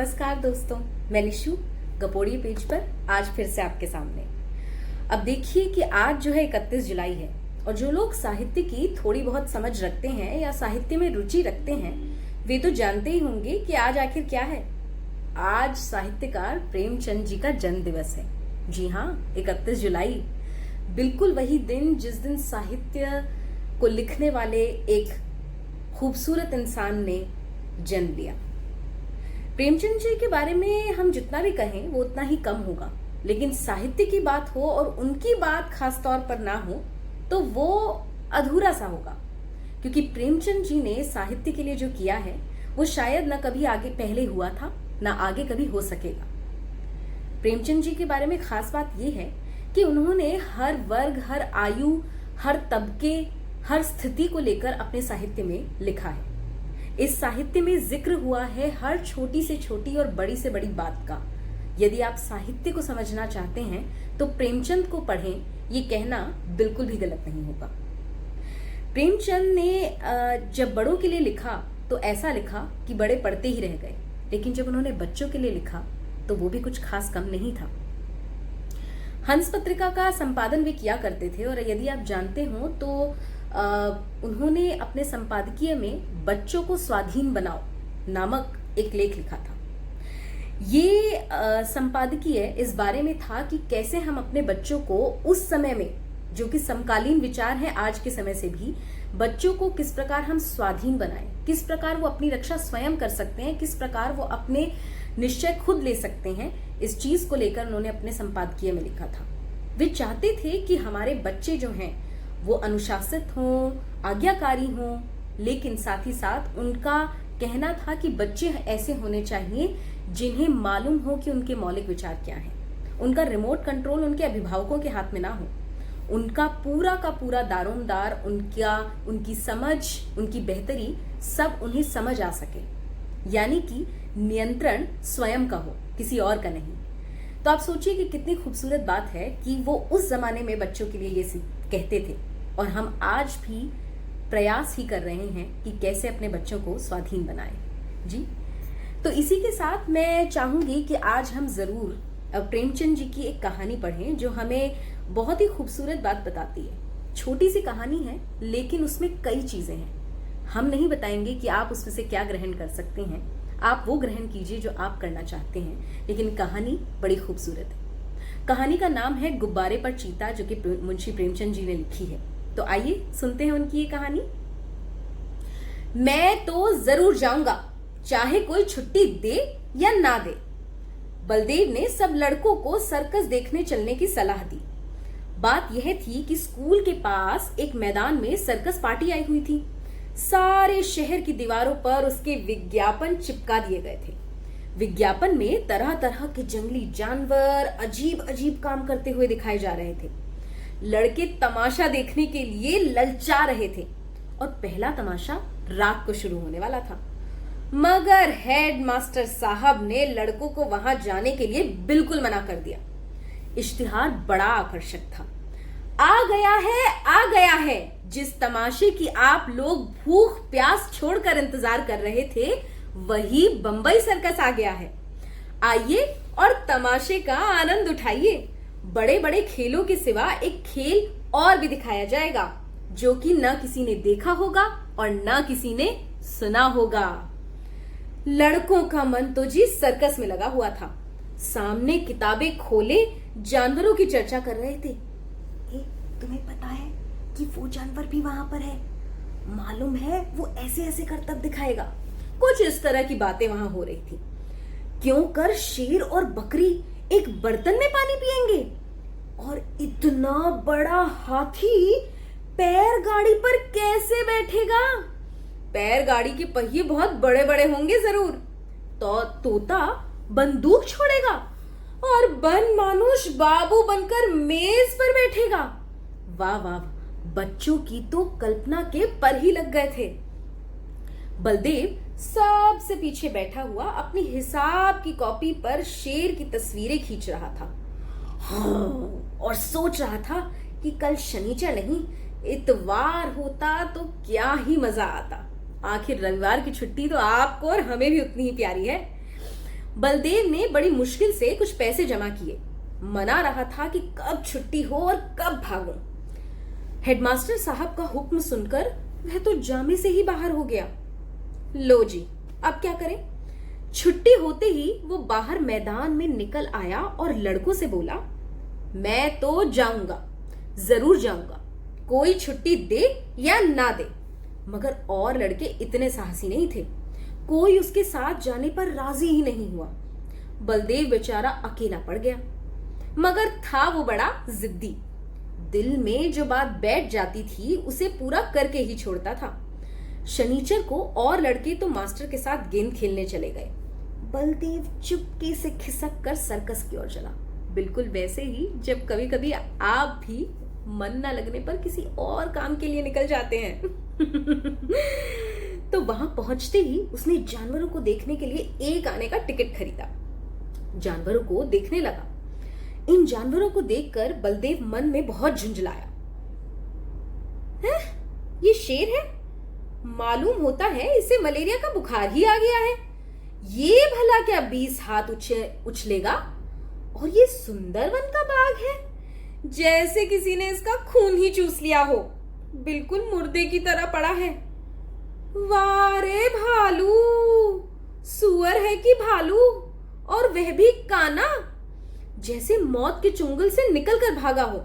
नमस्कार दोस्तों, मैं निशु गपोड़ी पेज पर आज फिर से आपके सामने। अब देखिए कि आज जो है 31 जुलाई है और जो लोग साहित्य की थोड़ी बहुत समझ रखते हैं या साहित्य में रुचि रखते हैं वे तो जानते ही होंगे कि आज आखिर क्या है। आज साहित्यकार प्रेमचंद जी का जन्म दिवस है। जी हाँ, 31 जुलाई, बिल्कुल वही दिन जिस दिन साहित्य को लिखने वाले एक खूबसूरत इंसान ने जन्म लिया। प्रेमचंद जी के बारे में हम जितना भी कहें वो उतना ही कम होगा, लेकिन साहित्य की बात हो और उनकी बात खास तौर पर ना हो तो वो अधूरा सा होगा, क्योंकि प्रेमचंद जी ने साहित्य के लिए जो किया है वो शायद न कभी आगे पहले हुआ था न आगे कभी हो सकेगा। प्रेमचंद जी के बारे में खास बात यह है कि उन्होंने हर वर्ग, हर आयु, हर तबके, हर स्थिति को लेकर अपने साहित्य में लिखा है। इस साहित्य में जिक्र हुआ है हर छोटी से छोटी और बड़ी से बड़ी बात का। यदि आप साहित्य को समझना चाहते हैं तो प्रेमचंद को पढ़ें, ये कहना बिल्कुल भी गलत नहीं होगा। प्रेमचंद ने जब बड़ों के लिए लिखा तो ऐसा लिखा कि बड़े पढ़ते ही रह गए, लेकिन जब उन्होंने बच्चों के लिए लिखा तो वो भी कुछ खास कम नहीं था। हंस पत्रिका का संपादन वे किया करते थे और यदि आप जानते हो तो उन्होंने अपने संपादकीय में बच्चों को स्वाधीन बनाओ नामक एक लेख लिखा था। ये संपादकीय इस बारे में था कि कैसे हम अपने बच्चों को उस समय में, जो कि समकालीन विचार है आज के समय से भी, बच्चों को किस प्रकार हम स्वाधीन बनाएं, किस प्रकार वो अपनी रक्षा स्वयं कर सकते हैं, किस प्रकार वो अपने निश्चय खुद ले सकते हैं। इस चीज को लेकर उन्होंने अपने संपादकीय में लिखा था। वे चाहते थे कि हमारे बच्चे जो हैं वो अनुशासित हों, आज्ञाकारी हों, लेकिन साथ ही साथ उनका कहना था कि बच्चे ऐसे होने चाहिए जिन्हें मालूम हो कि उनके मौलिक विचार क्या हैं। उनका रिमोट कंट्रोल उनके अभिभावकों के हाथ में ना हो, उनका पूरा का पूरा दारोमदार, उनकी समझ, उनकी बेहतरी सब उन्हें समझ आ सके, यानी कि नियंत्रण स्वयं का हो, किसी और का नहीं। तो आप सोचिए कि कितनी खूबसूरत बात है कि वो उस जमाने में बच्चों के लिए ये कहते थे और हम आज भी प्रयास ही कर रहे हैं कि कैसे अपने बच्चों को स्वाधीन बनाएं। जी, तो इसी के साथ मैं चाहूंगी कि आज हम जरूर प्रेमचंद जी की एक कहानी पढ़ें जो हमें बहुत ही खूबसूरत बात बताती है। छोटी सी कहानी है लेकिन उसमें कई चीजें हैं। हम नहीं बताएंगे कि आप उसमें से क्या ग्रहण कर सकते हैं, आप वो ग्रहण कीजिए जो आप करना चाहते हैं, लेकिन कहानी बड़ी खूबसूरत है। कहानी का नाम है गुब्बारे पर चीता, जो कि मुंशी प्रेमचंद जी ने लिखी है। तो आइए सुनते हैं उनकी ये कहानी। मैं तो जरूर जाऊंगा, चाहे कोई छुट्टी दे या ना दे। बलदेव ने सब लड़कों को सर्कस देखने चलने की सलाह दी। बात यह थी कि स्कूल के पास एक मैदान में सर्कस पार्टी आई हुई थी। सारे शहर की दीवारों पर उसके विज्ञापन चिपका दिए गए थे। विज्ञापन में तरह तरह के जंगली जानवर अजीब अजीब काम करते हुए दिखाए जा रहे थे। लड़के तमाशा देखने के लिए ललचा रहे थे और पहला तमाशा रात को शुरू होने वाला था, मगर हेड मास्टर साहब ने लड़कों को वहां जाने के लिए बिल्कुल मना कर दिया। इश्तिहार बड़ा आकर्षक था। आ गया है, जिस तमाशे की आप लोग भूख प्यास छोड़कर इंतजार कर रहे थे वही बंबई सर्कस आ गया है। आइए और तमाशे का आनंद उठाइए। बड़े बड़े खेलों के सिवा एक खेल और भी दिखाया जाएगा जो कि न किसी ने देखा होगा और न किसी ने सुना होगा। लड़कों का मन तो जी सर्कस में लगा हुआ था। सामने किताबें खोले जानवरों की चर्चा कर रहे थे। तुम्हें पता है कि वो जानवर भी वहां पर है? मालूम है वो ऐसे ऐसे करतब दिखाएगा। कुछ इस तरह की बातें वहां हो रही थी। क्यों कर शेर और बकरी एक बर्तन में पानी पिएंगे और इतना बड़ा हाथी पैर गाड़ी पर कैसे बैठेगा? पैर गाड़ी के पहिए बहुत बड़े बड़े होंगे जरूर। तो तोता बंदूक छोड़ेगा और बन मानुष बाबू बनकर मेज पर बैठेगा। वाह वाह, बच्चों की तो कल्पना के पर ही लग गए थे। बलदेव सबसे पीछे बैठा हुआ अपनी हिसाब की कॉपी पर शेर की तस्वीरें खींच रहा था। और सोच रहा था कि कल शनिचर नहीं इतवार होता तो क्या ही मजा आता। आखिर रविवार की छुट्टी तो आपको और हमें भी उतनी ही प्यारी है। बलदेव ने बड़ी मुश्किल से कुछ पैसे जमा किए। मना रहा था कि कब छुट्टी हो और कब भागूं। हेडमास्टर साहब का हुक्म सुनकर वह तो जामे से ही बाहर हो गया। लो जी, अब क्या करें। छुट्टी होते ही वो बाहर मैदान में निकल आया और लड़कों से बोला, मैं तो जाऊंगा, जरूर जाऊंगा, कोई छुट्टी दे या ना दे। मगर और लड़के इतने साहसी नहीं थे, कोई उसके साथ जाने पर राजी ही नहीं हुआ। बलदेव बेचारा अकेला पड़ गया, मगर था वो बड़ा जिद्दी। दिल में जो बात बैठ जाती थी उसे पूरा करके ही छोड़ता था। शनिचर को और लड़के तो मास्टर के साथ गेंद खेलने चले गए। बलदेव चुपके से खिसक कर सर्कस की ओर चला, बिल्कुल वैसे ही जब कभी कभी आप भी मन ना लगने पर किसी और काम के लिए निकल जाते हैं। तो वहां पहुंचते ही उसने जानवरों को देखने के लिए एक आने का टिकट खरीदा। जानवरों को देखने लगा। इन जानवरों को देखकर बलदेव मन में बहुत झुंझलाया। ये शेर है, मालूम होता है इसे मलेरिया का बुखार ही आ गया है। ये भला क्या 20 हाथ उछलेगा। और ये सुंदरवन का बाघ है, जैसे किसी ने इसका खून ही चूस लिया हो, बिल्कुल मुर्दे की तरह पड़ा है। वाह रे भालू, सुअर है कि भालू, और वह भी काना, जैसे मौत के चुंगल से निकलकर भागा हो।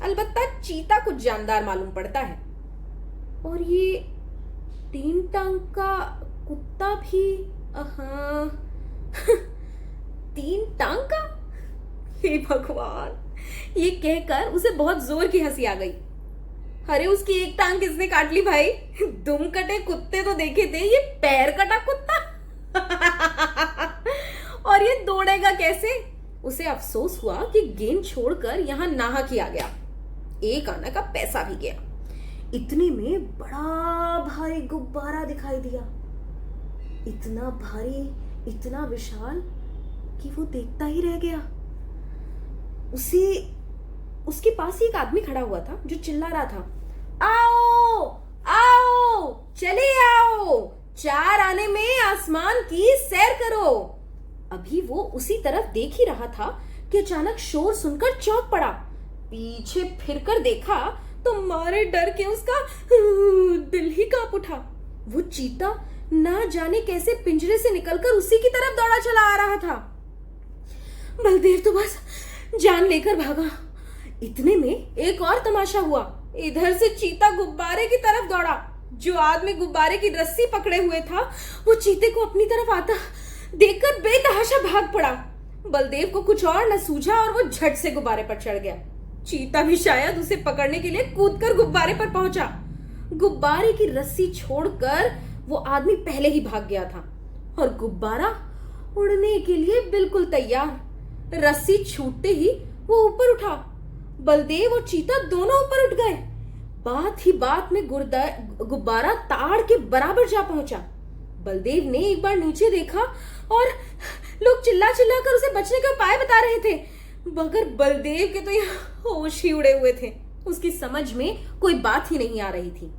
अलबत्ता चीता कुछ जानदार मालूम पड़ता है। और ये 3 टांग का कुत्ता भी 3 टांग का। हे भगवान, ये कहकर उसे बहुत जोर की हंसी आ गई। अरे उसकी एक टांग किसने काट ली भाई? दुम कटे कुत्ते तो देखे थे, ये पैर कटा कुत्ता। और ये दौड़ेगा कैसे? उसे अफसोस हुआ कि गेंद छोड़कर यहां नाहा किया गया, एक आना का पैसा भी गया। इतने में बड़ा भारी गुब्बारा दिखाई दिया, इतना भारी, इतना विशाल कि वो देखता ही रह गया। उसके पास ही एक आदमी खड़ा हुआ था जो चिल्ला रहा था, आओ आओ, चले आओ, 4 आने में आसमान की सैर करो। अभी वो उसी तरफ देख ही रहा था कि अचानक शोर सुनकर चौंक पड़ा। पीछे फिरकर देखा तो मारे डर के उसका दिल ही कांप उठा। वो चीता ना जाने कैसे पिंजरे से निकलकर उसी की तरफ दौड़ा चला आ रहा था। बलदेव तो बस जान लेकर भागा। इतने में एक और तमाशा हुआ। इधर से चीता गुब्बारे की तरफ दौड़ा। जो आदमी गुब्बारे की रस्सी पकड़े हुए था वो चीते को अपनी तरफ आता देखकर बेतहाशा भाग पड़ा। बलदेव को कुछ और न सूझा और वो झट से गुब्बारे पर चढ़ गया। चीता भी शायद उसे पकड़ने के लिए कूदकर गुब्बारे पर पहुंचा। गुब्बारे की रस्सी छोड़कर वो आदमी पहले ही भाग गया था और गुब्बारा उड़ने के लिए बिल्कुल तैयार। रस्सी छूटते ही वो ऊपर उठा। बलदेव और चीता दोनों ऊपर उठ गए। बात ही बात में गुब्बारा ताड़ के बराबर जा पहुंचा। बलदेव ने एक बार नीचे देखा और लोग चिल्ला चिल्ला कर उसे बचने का उपाय बता रहे थे, मगर बलदेव के तो यहाँ होश ही उड़े हुए थे। उसकी समझ में कोई बात ही नहीं आ रही थी।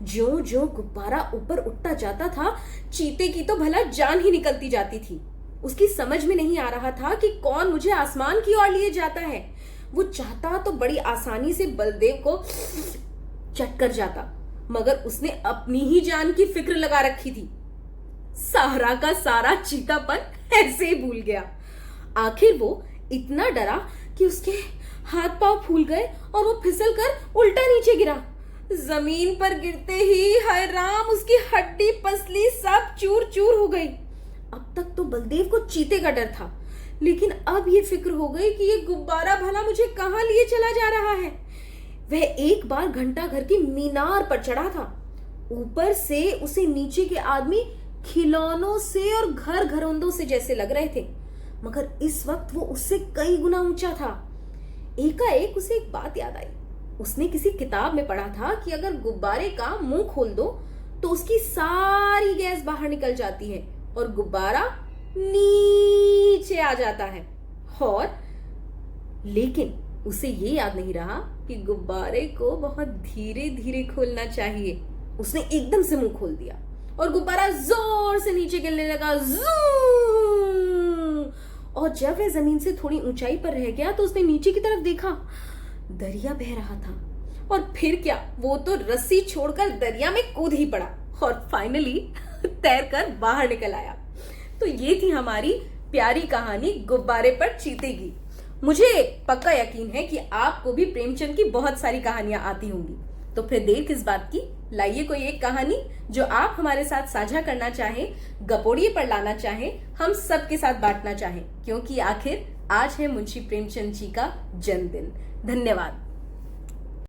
ज्यों ज्यों गुब्बारा ऊपर उठता जाता था, चीते की तो भला जान ही निकलती जाती थी। उसकी समझ में नहीं आ रहा था कि कौन मुझे आसमान की ओर लिए जाता है। वो चाहता तो बड़ी आसानी से बलदेव को चट कर जाता, मगर उसने अपनी ही जान की फिक्र लगा रखी थी। सारा का सारा चीतापन ऐसे ही भूल गया। आखिर वो इतना डरा कि उसके हाथ पांव फूल गए और वो फिसल कर उल्टा नीचे गिरा। जमीन पर गिरते ही हाय राम, उसकी हड्डी पसली सब चूर चूर हो गई। अब तक तो बलदेव को चीते का डर था, लेकिन अब ये फिक्र हो गई कि ये गुब्बारा भला मुझे कहां लिए चला जा रहा है। वह एक बार घंटा घर की मीनार पर चढ़ा था। ऊपर से उसे नीचे के आदमी खिलौनों से और घर घरौंदों से जैसे लग रहे थे, मगर इस वक्त वो उससे कई गुना ऊंचा था। एकाएक उसे एक बात याद आई। उसने किसी किताब में पढ़ा था कि अगर गुब्बारे का मुंह खोल दो तो उसकी सारी गैस बाहर निकल जाती है और गुब्बारा नीचे आ जाता है। और लेकिन उसे ये याद नहीं रहा कि गुब्बारे को बहुत धीरे धीरे खोलना चाहिए। उसने एकदम से मुंह खोल दिया और गुब्बारा जोर से नीचे गिरने लगा। ज़ू! और जब वह जमीन से थोड़ी ऊंचाई पर रह गया तो उसने नीचे की तरफ देखा, दरिया बह रहा था। और फिर क्या, वो तो रस्सी छोड़कर दरिया में कूद ही पड़ा और फाइनली तैरकर बाहर निकल आया। तो ये थी हमारी प्यारी कहानी गुब्बारे पर चीते की। मुझे पक्का यकीन है कि आपको भी प्रेमचंद की बहुत सारी कहानियां आती होंगी। तो फिर देर किस बात की, लाइए कोई एक कहानी जो आप हमारे साथ साझा करना चाहें, गपोड़िए पर लाना चाहें, हम सबके साथ बांटना चाहें, क्योंकि आखिर आज है मुंशी प्रेमचंद जी का जन्मदिन। धन्यवाद।